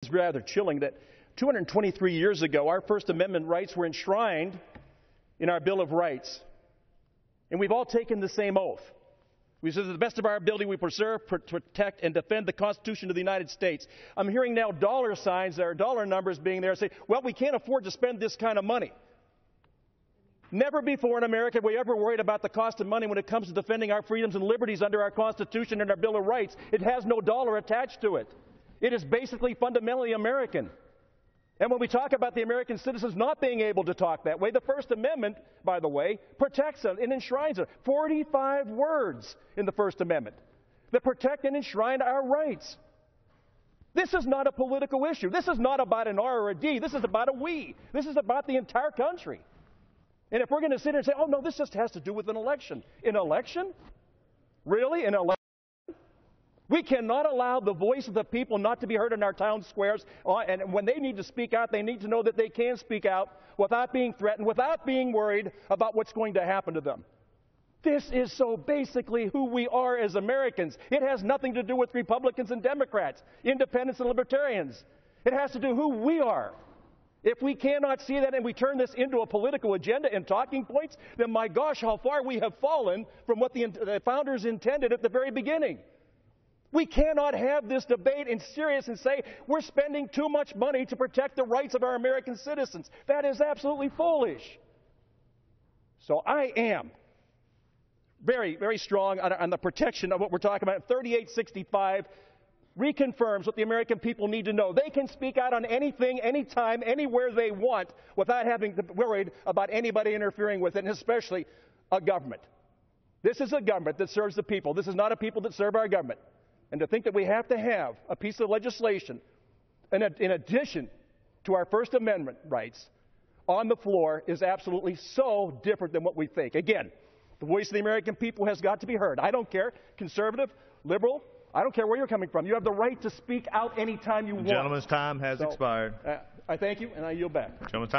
It's rather chilling that 223 years ago, our First Amendment rights were enshrined in our Bill of Rights. And we've all taken the same oath. We said, to the best of our ability, we preserve, protect, and defend the Constitution of the United States. I'm hearing now dollar signs, there are dollar numbers being there, say, well, we can't afford to spend this kind of money. Never before in America have we ever worried about the cost of money when it comes to defending our freedoms and liberties under our Constitution and our Bill of Rights. It has no dollar attached to it. It is basically fundamentally American. And when we talk about the American citizens not being able to talk that way, the First Amendment, by the way, protects them and enshrines them. 45 words in the First Amendment that protect and enshrine our rights. This is not a political issue. This is not about an R or a D. This is about a we. This is about the entire country. And if we're going to sit here and say, oh, no, this just has to do with an election. An election? Really? An election? We cannot allow the voice of the people not to be heard in our town squares. And when they need to speak out, they need to know that they can speak out without being threatened, without being worried about what's going to happen to them. This is so basically who we are as Americans. It has nothing to do with Republicans and Democrats, independents and libertarians. It has to do who we are. If we cannot see that and we turn this into a political agenda and talking points, then my gosh, how far we have fallen from what the founders intended at the very beginning. We cannot have this debate in serious and say we're spending too much money to protect the rights of our American citizens. That is absolutely foolish. So I am very, very strong on the protection of what we're talking about. 3865 reconfirms what the American people need to know. They can speak out on anything, anytime, anywhere they want without having to be worried about anybody interfering with it, and especially a government. This is a government that serves the people. This is not a people that serve our government. And to think that we have to have a piece of legislation in addition to our First Amendment rights on the floor is absolutely so different than what we think. Again, the voice of the American people has got to be heard. I don't care, conservative, liberal, I don't care where you're coming from. You have the right to speak out anytime you want. Gentleman's time has expired. I thank you, and I yield back. Gentleman's time.